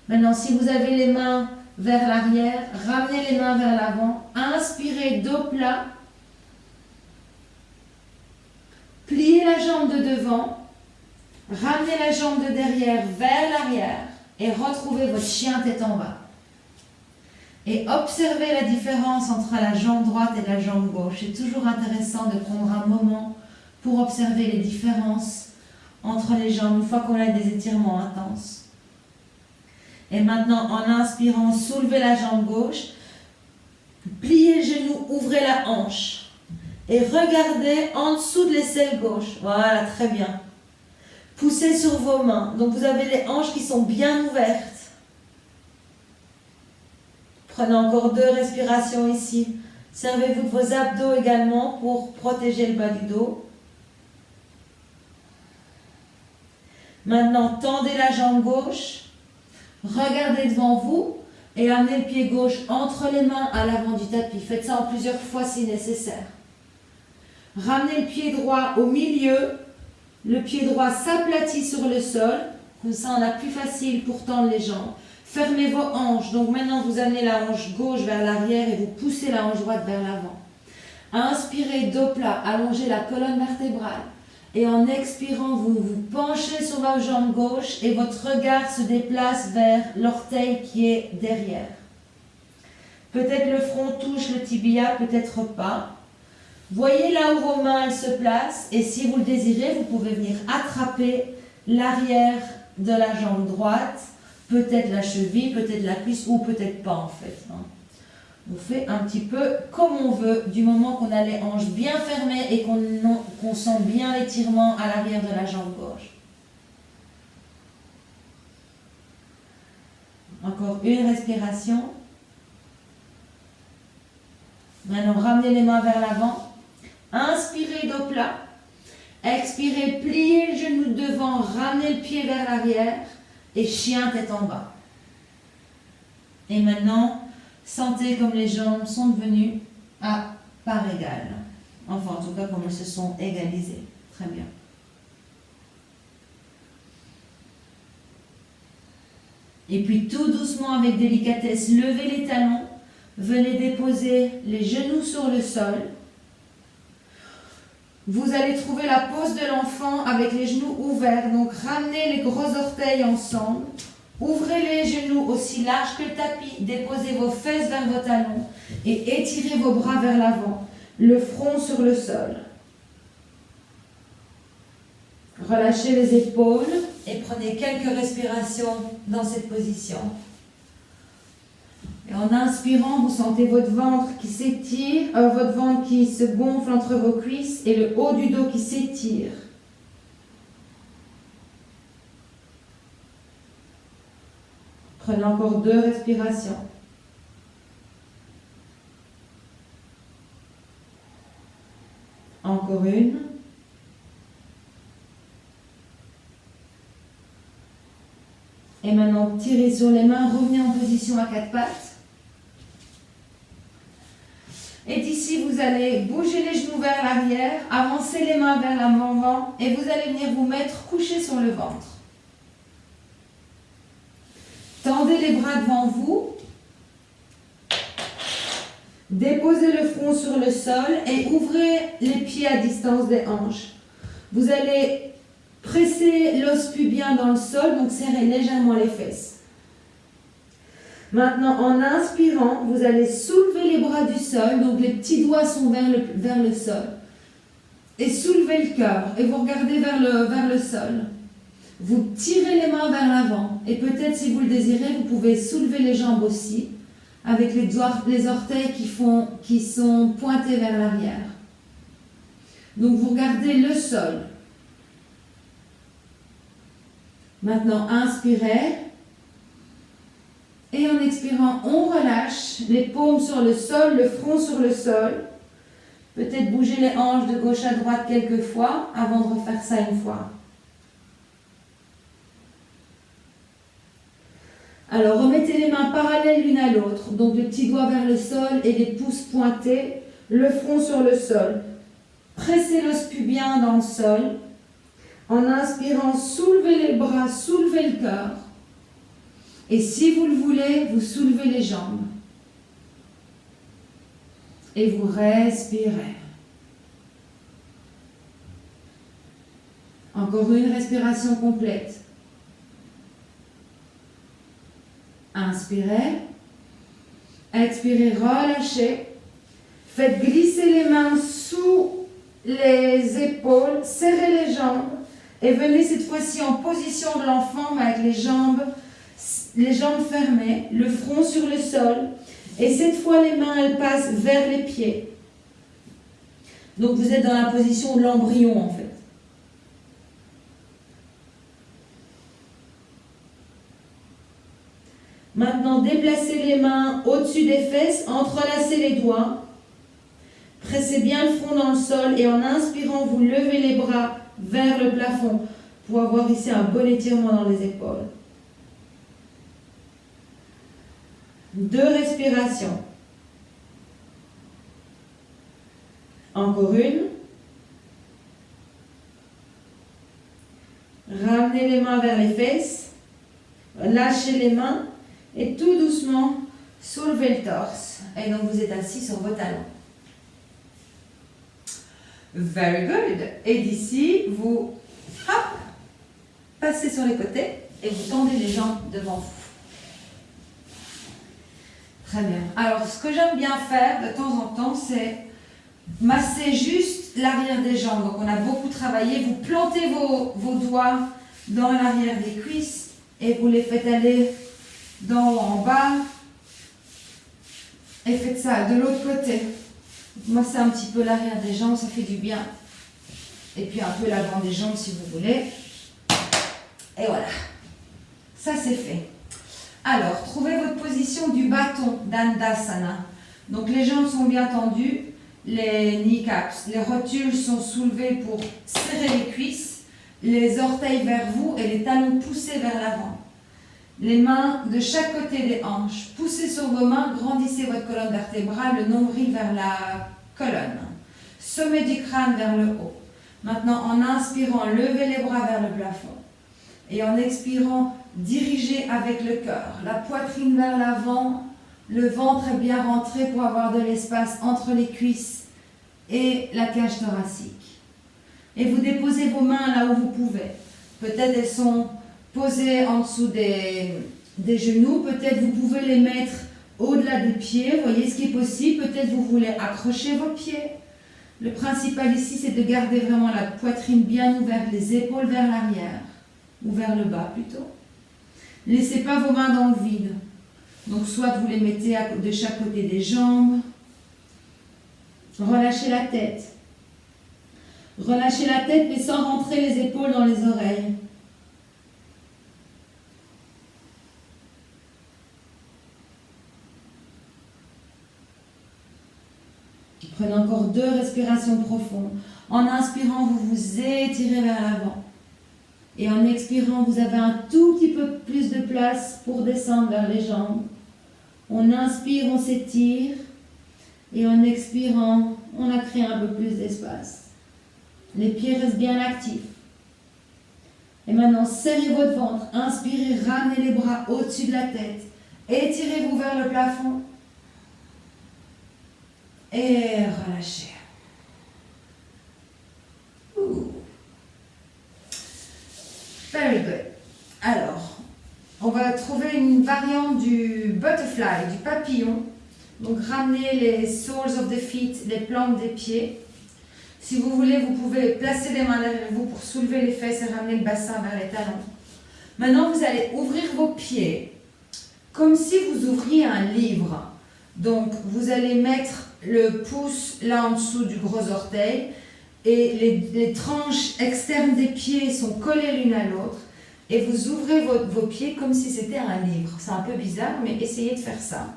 Speaker 2: Maintenant, si vous avez les mains vers l'arrière, ramenez les mains vers l'avant. Inspirez, dos plat. Pliez la jambe de devant. Ramenez la jambe de derrière vers l'arrière et retrouvez votre chien tête en bas. Et observez la différence entre la jambe droite et la jambe gauche. C'est toujours intéressant de prendre un moment pour observer les différences entre les jambes une fois qu'on a des étirements intenses. Et maintenant, en inspirant, soulevez la jambe gauche, pliez le genou, ouvrez la hanche et regardez en dessous de l'aisselle gauche. Voilà, très bien. Poussez sur vos mains. Donc vous avez les hanches qui sont bien ouvertes. Prenez encore 2 respirations ici. Servez-vous de vos abdos également pour protéger le bas du dos. Maintenant, tendez la jambe gauche. Regardez devant vous et amenez le pied gauche entre les mains à l'avant du tapis. Faites ça en plusieurs fois si nécessaire. Ramenez le pied droit au milieu. Le pied droit s'aplatit sur le sol. Comme ça, on a plus facile pour tendre les jambes. Fermez vos hanches. Donc maintenant, vous amenez la hanche gauche vers l'arrière et vous poussez la hanche droite vers l'avant. Inspirez, dos plat, allongez la colonne vertébrale. Et en expirant, vous vous penchez sur votre jambe gauche et votre regard se déplace vers l'orteil qui est derrière. Peut-être le front touche le tibia, peut-être pas. Voyez là où vos mains elles se placent et si vous le désirez, vous pouvez venir attraper l'arrière de la jambe droite, peut-être la cheville, peut-être la cuisse ou peut-être pas en fait. On fait un petit peu comme on veut, du moment qu'on a les hanches bien fermées et qu'on sent bien l'étirement à l'arrière de la jambe gauche. Encore une respiration. Maintenant, ramenez les mains vers l'avant. Inspirez, dos plat. Expirez, pliez le genou devant, ramenez le pied vers l'arrière et chien tête en bas. Et maintenant, sentez comme les jambes sont devenues à part égale. Enfin, en tout cas, comme elles se sont égalisées. Très bien. Et puis, tout doucement, avec délicatesse, levez les talons. Venez déposer les genoux sur le sol. Vous allez trouver la pose de l'enfant avec les genoux ouverts. Donc, ramenez les gros orteils ensemble. Ouvrez les genoux aussi larges que le tapis. Déposez vos fesses vers vos talons et étirez vos bras vers l'avant. Le front sur le sol. Relâchez les épaules et prenez quelques respirations dans cette position. Et en inspirant, vous sentez votre ventre qui s'étire, votre ventre qui se gonfle entre vos cuisses et le haut du dos qui s'étire. Prenez encore 2 respirations. Encore une. Et maintenant, tirez sur les mains, revenez en position à 4 pattes. Et d'ici, vous allez bouger les genoux vers l'arrière, avancer les mains vers l'avant et vous allez venir vous mettre couché sur le ventre. Tendez les bras devant vous. Déposez le front sur le sol et ouvrez les pieds à distance des hanches. Vous allez presser l'os pubien dans le sol, donc serrez légèrement les fesses. Maintenant, en inspirant, vous allez soulever les bras du sol, donc les petits doigts sont vers le sol. Et soulevez le cœur et vous regardez vers le sol. Vous tirez les mains vers l'avant et peut-être si vous le désirez, vous pouvez soulever les jambes aussi avec les orteils qui sont pointés vers l'arrière. Donc vous regardez le sol. Maintenant, inspirez. Et en expirant, on relâche les paumes sur le sol, le front sur le sol. Peut-être bouger les hanches de gauche à droite quelques fois avant de refaire ça une fois. Alors, remettez les mains parallèles l'une à l'autre. Donc, le petit doigt vers le sol et les pouces pointés, le front sur le sol. Pressez l'os pubien dans le sol. En inspirant, soulevez les bras, soulevez le cœur. Et si vous le voulez, vous soulevez les jambes. Et vous respirez. Encore une respiration complète. Inspirez. Expirez, relâchez. Faites glisser les mains sous les épaules, serrez les jambes et venez cette fois-ci en position de l'enfant mais avec les jambes fermées, le front sur le sol. Et cette fois, les mains, elles passent vers les pieds. Donc, vous êtes dans la position de l'embryon, en fait. Maintenant, déplacez les mains au-dessus des fesses, entrelacez les doigts. Pressez bien le front dans le sol et en inspirant, vous levez les bras vers le plafond pour avoir ici un bon étirement dans les épaules. 2 respirations. Encore une. Ramenez les mains vers les fesses. Lâchez les mains et tout doucement soulevez le torse. Et donc vous êtes assis sur vos talons. Very good. Et d'ici, vous hop, passez sur les côtés et vous tendez les jambes devant vous. Très bien. Alors, ce que j'aime bien faire de temps en temps, c'est masser juste l'arrière des jambes. Donc, on a beaucoup travaillé. Vous plantez vos doigts dans l'arrière des cuisses et vous les faites aller d'en haut en bas. Et faites ça de l'autre côté. Massez un petit peu l'arrière des jambes, ça fait du bien. Et puis un peu l'avant des jambes si vous voulez. Et voilà. Ça, c'est fait. Alors, trouvez votre position du bâton d'Andasana. Donc, les jambes sont bien tendues, les kneecaps, les rotules sont soulevées pour serrer les cuisses, les orteils vers vous et les talons poussés vers l'avant. Les mains de chaque côté des hanches. Poussez sur vos mains, grandissez votre colonne vertébrale, le nombril vers la colonne. Sommet du crâne vers le haut. Maintenant, en inspirant, levez les bras vers le plafond. Et en expirant, dirigez avec le cœur. La poitrine vers l'avant, le ventre est bien rentré pour avoir de l'espace entre les cuisses et la cage thoracique. Et vous déposez vos mains là où vous pouvez. Peut-être elles sont posées en dessous des genoux. Peut-être vous pouvez les mettre au-delà des pieds. Voyez ce qui est possible. Peut-être vous voulez accrocher vos pieds. Le principal ici, c'est de garder vraiment la poitrine bien ouverte, les épaules vers l'arrière. Ou vers le bas plutôt. Ne laissez pas vos mains dans le vide. Donc soit vous les mettez de chaque côté des jambes. Relâchez la tête. Relâchez la tête mais sans rentrer les épaules dans les oreilles. Prenez encore 2 respirations profondes. En inspirant, vous vous étirez vers l'avant. Et en expirant, vous avez un tout petit peu plus de place pour descendre vers les jambes. On inspire, on s'étire. Et en expirant, on a créé un peu plus d'espace. Les pieds restent bien actifs. Et maintenant, serrez votre ventre. Inspirez, ramenez les bras au-dessus de la tête. Étirez-vous vers le plafond. Et relâchez. Very good. Alors, on va trouver une variante du butterfly, du papillon. Donc, ramenez les soles of the feet, les plantes des pieds. Si vous voulez, vous pouvez placer les mains derrière vous pour soulever les fesses et ramener le bassin vers les talons. Maintenant, vous allez ouvrir vos pieds comme si vous ouvriez un livre. Donc, vous allez mettre le pouce là en dessous du gros orteil et les tranches externes des pieds sont collées l'une à l'autre. et vous ouvrez vos pieds comme si c'était un livre. C'est un peu bizarre, mais essayez de faire ça.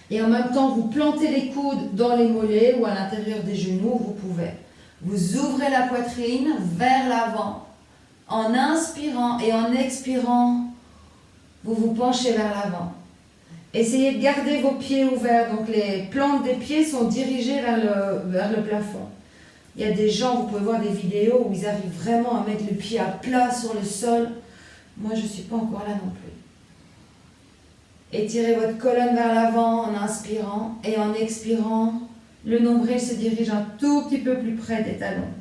Speaker 2: Et en même temps, vous plantez les coudes dans les mollets ou à l'intérieur des genoux, vous pouvez. Vous ouvrez la poitrine vers l'avant. En inspirant et en expirant, vous vous penchez vers l'avant. Essayez de garder vos pieds ouverts, donc les plantes des pieds sont dirigées vers le plafond. Il y a des gens, vous pouvez voir des vidéos où ils arrivent vraiment à mettre le pied à plat sur le sol. Moi, je ne suis pas encore là non plus. Étirez votre colonne vers l'avant en inspirant et en expirant, le nombril se dirige un tout petit peu plus près des talons.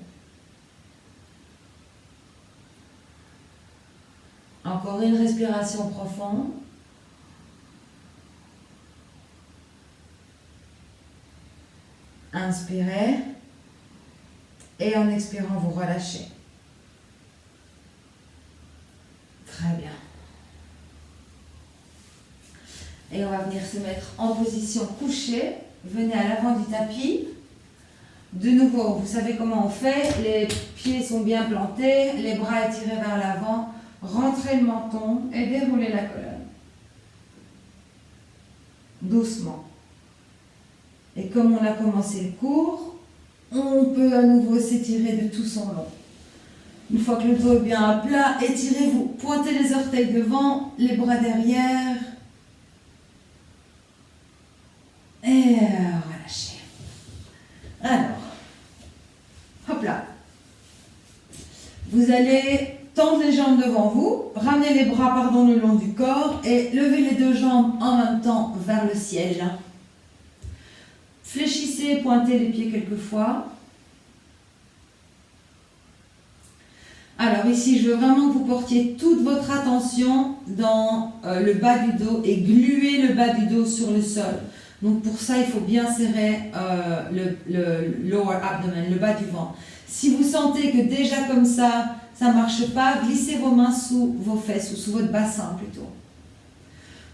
Speaker 2: Encore une respiration profonde. Inspirez et en expirant, vous relâchez. Très bien. Et on va venir se mettre en position couchée. Venez à l'avant du tapis. De nouveau, vous savez comment on fait. Les pieds sont bien plantés, les bras étirés vers l'avant. Rentrez le menton et déroulez la colonne. Doucement. Et comme on a commencé le cours, on peut à nouveau s'étirer de tout son long. Une fois que le dos est bien à plat, étirez-vous. Pointez les orteils devant, les bras derrière. Et relâchez. Alors, hop là. Vous allez tendre les jambes devant vous, ramener les bras le long du corps et lever les deux jambes en même temps vers le ciel. Fléchissez, pointez les pieds quelquefois. Alors ici, je veux vraiment que vous portiez toute votre attention dans le bas du dos et gluer le bas du dos sur le sol. Donc pour ça, il faut bien serrer le lower abdomen, le bas du ventre. Si vous sentez que déjà comme ça ne marche pas, glissez vos mains sous vos fesses ou sous votre bassin plutôt.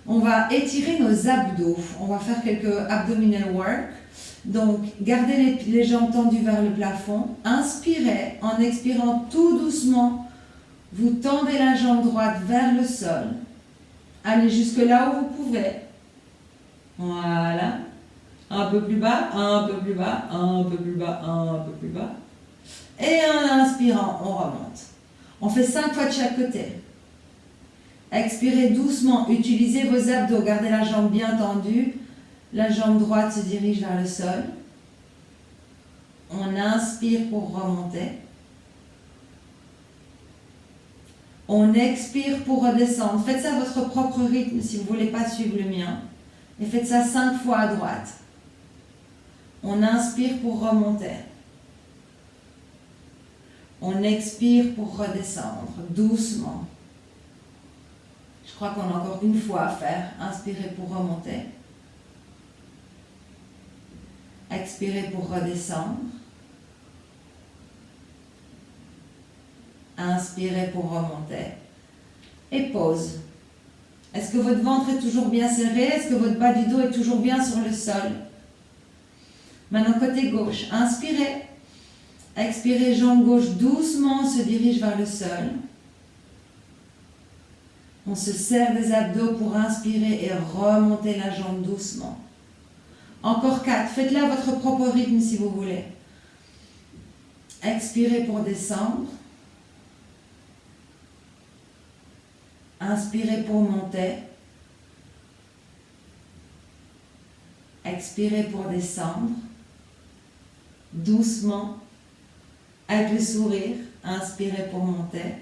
Speaker 2: On va étirer nos abdos. On va faire quelques abdominal work. Donc, gardez les jambes tendues vers le plafond. Inspirez. En expirant tout doucement, vous tendez la jambe droite vers le sol. Allez jusque là où vous pouvez. Voilà. Un peu plus bas, un peu plus bas, un peu plus bas, un peu plus bas. Et en inspirant, on remonte. On fait 5 fois de chaque côté. Expirez doucement, utilisez vos abdos, gardez la jambe bien tendue. La jambe droite se dirige vers le sol. On inspire pour remonter. On expire pour redescendre. Faites ça à votre propre rythme si vous ne voulez pas suivre le mien. Et faites ça 5 fois à droite. On inspire pour remonter. On expire pour redescendre, doucement. Je crois qu'on a encore une fois à faire. Inspirez pour remonter. Expirez pour redescendre. Inspirez pour remonter. Et pause. Est-ce que votre ventre est toujours bien serré? Est-ce que votre bas du dos est toujours bien sur le sol? Maintenant, côté gauche. Inspirez. Expirez, jambe gauche doucement se dirige vers le sol. On se serre des abdos pour inspirer et remonter la jambe doucement. Encore 4. Faites-le à votre propre rythme si vous voulez. Expirez pour descendre. Inspirez pour monter. Expirez pour descendre. Doucement. Avec le sourire. Inspirez pour monter.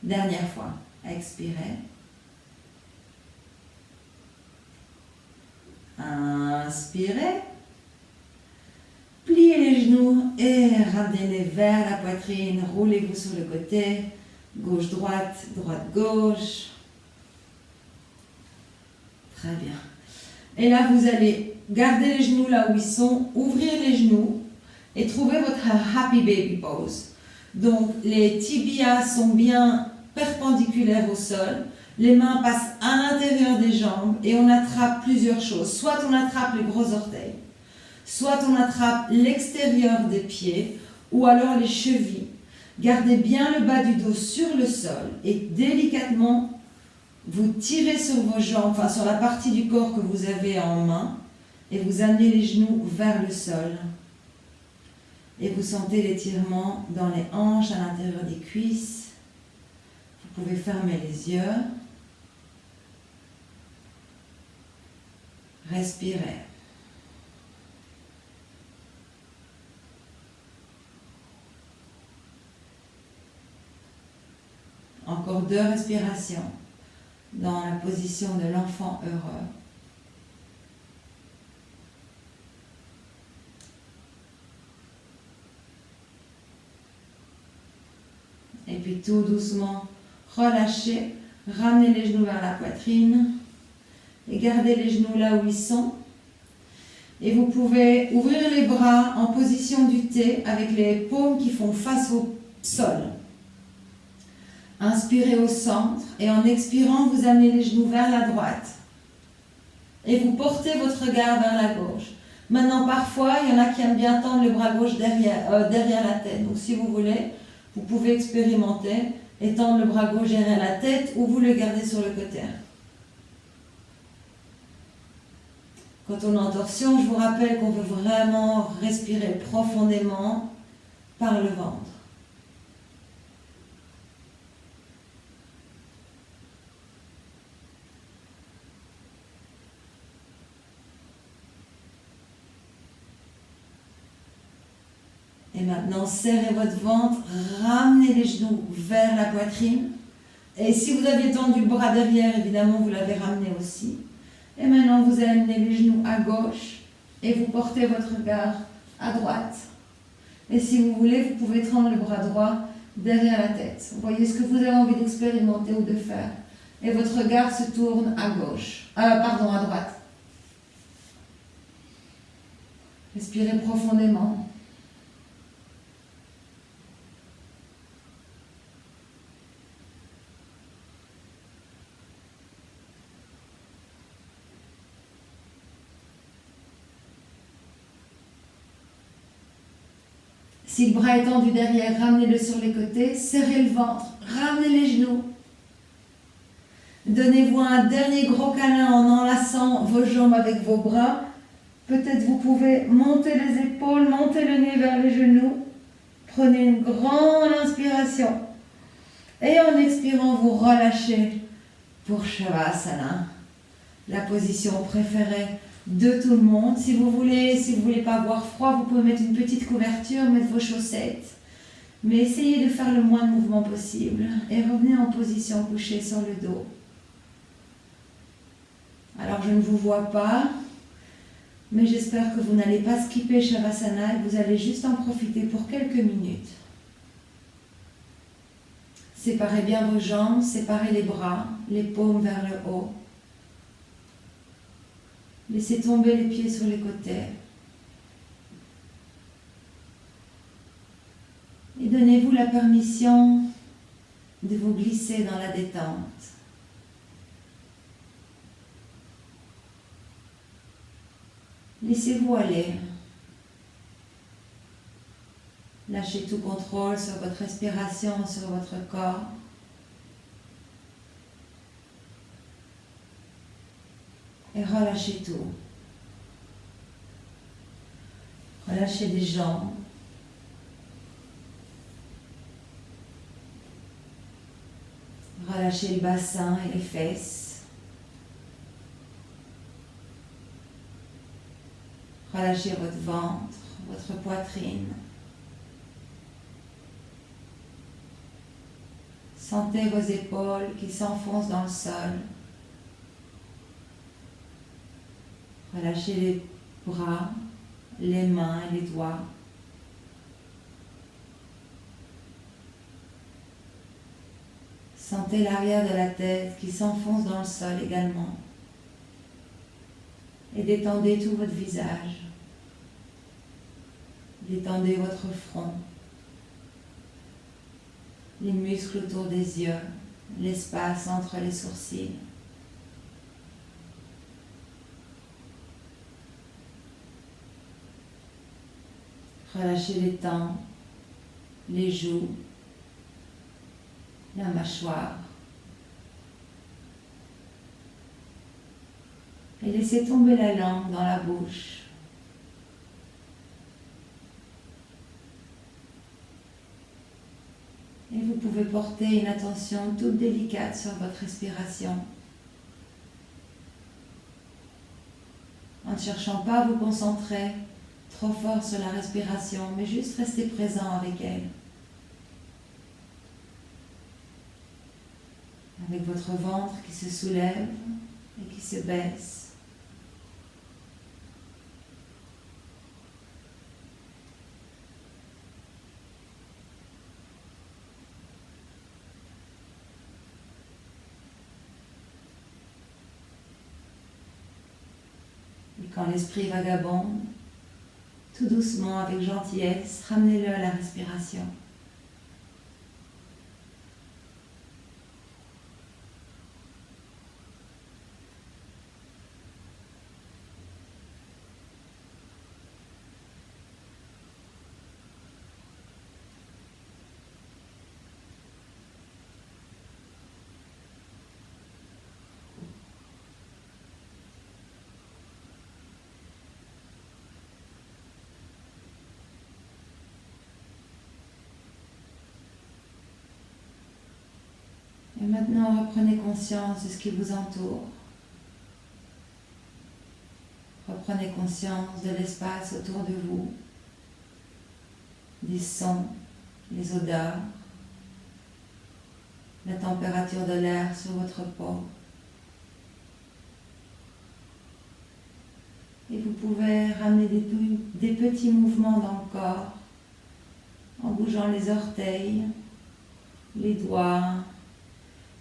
Speaker 2: Dernière fois. Expirez. Inspirez. Pliez les genoux et ramenez-les vers la poitrine. Roulez-vous sur le côté. Gauche-droite, droite-gauche. Très bien. Et là, vous allez garder les genoux là où ils sont, ouvrir les genoux et trouver votre Happy Baby Pose. Donc, les tibias sont bien perpendiculaires au sol. Les mains passent à l'intérieur des jambes et on attrape plusieurs choses. Soit on attrape les gros orteils, soit on attrape l'extérieur des pieds ou alors les chevilles. Gardez bien le bas du dos sur le sol et délicatement, vous tirez sur vos jambes, enfin sur la partie du corps que vous avez en main et vous amenez les genoux vers le sol. Et vous sentez l'étirement dans les hanches, à l'intérieur des cuisses. Vous pouvez fermer les yeux. Respirez. Encore 2 respirations dans la position de l'enfant heureux. Et puis tout doucement, relâchez, ramenez les genoux vers la poitrine et gardez les genoux là où ils sont. Et vous pouvez ouvrir les bras en position du T avec les paumes qui font face au sol. Inspirez au centre et en expirant, vous amenez les genoux vers la droite. Et vous portez votre regard vers la gauche. Maintenant, parfois, il y en a qui aiment bien tendre le bras gauche derrière la tête. Donc, si vous voulez, vous pouvez expérimenter et tendre le bras gauche derrière la tête ou vous le gardez sur le côté. Quand on est en torsion, je vous rappelle qu'on veut vraiment respirer profondément par le ventre. Et maintenant, serrez votre ventre, ramenez les genoux vers la poitrine. Et si vous aviez tendu le bras derrière, évidemment, vous l'avez ramené aussi. Et maintenant, vous allez amener les genoux à gauche et vous portez votre regard à droite. Et si vous voulez, vous pouvez tendre le bras droit derrière la tête. Vous voyez ce que vous avez envie d'expérimenter ou de faire. Et votre regard se tourne à gauche. À droite. Respirez profondément. Si le bras est tendu derrière, ramenez-le sur les côtés, serrez le ventre, ramenez les genoux. Donnez-vous un dernier gros câlin en enlaçant vos jambes avec vos bras. Peut-être vous pouvez monter les épaules, monter le nez vers les genoux. Prenez une grande inspiration. Et en expirant, vous relâchez pour Shavasana, la position préférée de tout le monde. Si vous voulez pas avoir froid, vous pouvez mettre une petite couverture, mettre vos chaussettes. Mais essayez de faire le moins de mouvement possible. Et revenez en position couchée sur le dos. Alors je ne vous vois pas, mais j'espère que vous n'allez pas skipper Shavasana et vous allez juste en profiter pour quelques minutes. Séparez bien vos jambes, séparez les bras, les paumes vers le haut. Laissez tomber les pieds sur les côtés. Et donnez-vous la permission de vous glisser dans la détente. Laissez-vous aller. Lâchez tout contrôle sur votre respiration, sur votre corps. Et relâchez tout. Relâchez les jambes. Relâchez le bassin et les fesses. Relâchez votre ventre, votre poitrine. Sentez vos épaules qui s'enfoncent dans le sol. Relâchez les bras, les mains et les doigts. Sentez l'arrière de la tête qui s'enfonce dans le sol également. Et détendez tout votre visage. Détendez votre front, les muscles autour des yeux, l'espace entre les sourcils. Relâchez les tempes, les joues, la mâchoire. Et laissez tomber la langue dans la bouche. Et vous pouvez porter une attention toute délicate sur votre respiration. En ne cherchant pas à vous concentrer trop fort sur la respiration, mais juste rester présent avec elle. Avec votre ventre qui se soulève et qui se baisse. Et quand l'esprit vagabonde, tout doucement, avec gentillesse, ramenez-le à la respiration. Et maintenant, reprenez conscience de ce qui vous entoure. Reprenez conscience de l'espace autour de vous, des sons, les odeurs, la température de l'air sur votre peau. Et vous pouvez ramener des petits mouvements dans le corps en bougeant les orteils, les doigts,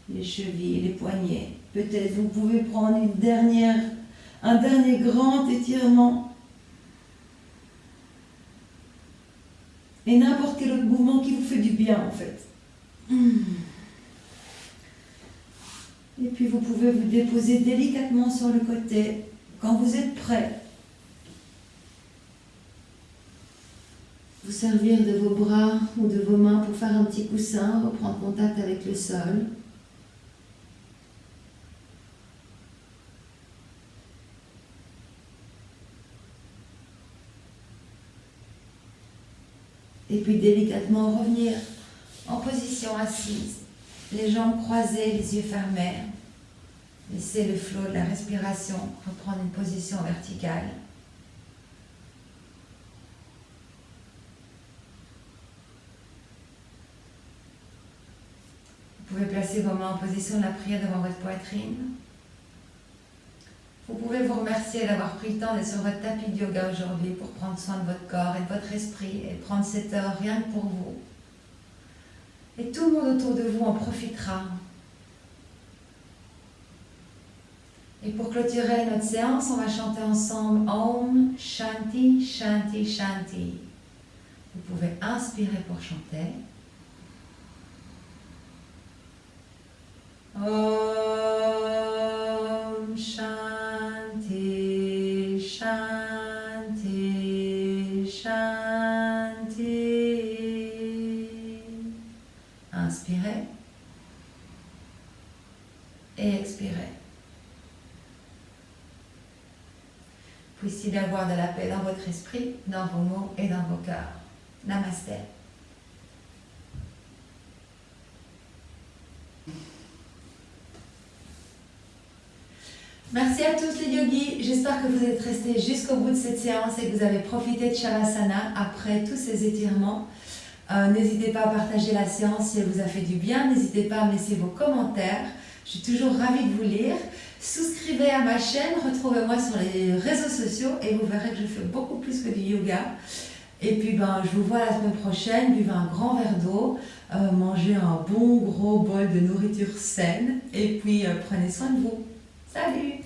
Speaker 2: les chevilles, les poignets. Peut-être vous pouvez prendre un dernier grand étirement. Et n'importe quel autre mouvement qui vous fait du bien en fait. Et puis vous pouvez vous déposer délicatement sur le côté quand vous êtes prêt. Vous servir de vos bras ou de vos mains pour faire un petit coussin, reprendre contact avec le sol. Et puis délicatement revenir en position assise, les jambes croisées, les yeux fermés. Laissez le flot de la respiration reprendre une position verticale. Vous pouvez placer vos mains en position de la prière devant votre poitrine. Vous pouvez vous remercier d'avoir pris le temps d'être sur votre tapis de yoga aujourd'hui pour prendre soin de votre corps et de votre esprit et prendre cette heure rien que pour vous. Et tout le monde autour de vous en profitera. Et pour clôturer notre séance, on va chanter ensemble Om Shanti Shanti Shanti. Vous pouvez inspirer pour chanter. Om Shanti Shanti Shanti. Inspirez et expirez. Puissiez d'avoir de la paix dans votre esprit, dans vos mots et dans vos cœurs. Namasté. Merci à tous les yogis, j'espère que vous êtes restés jusqu'au bout de cette séance et que vous avez profité de Shavasana après tous ces étirements. N'hésitez pas à partager la séance si elle vous a fait du bien, n'hésitez pas à me laisser vos commentaires, je suis toujours ravie de vous lire. Souscrivez à ma chaîne, retrouvez-moi sur les réseaux sociaux et vous verrez que je fais beaucoup plus que du yoga. Et puis je vous vois la semaine prochaine, buvez un grand verre d'eau, mangez un bon gros bol de nourriture saine et puis prenez soin de vous. Salut!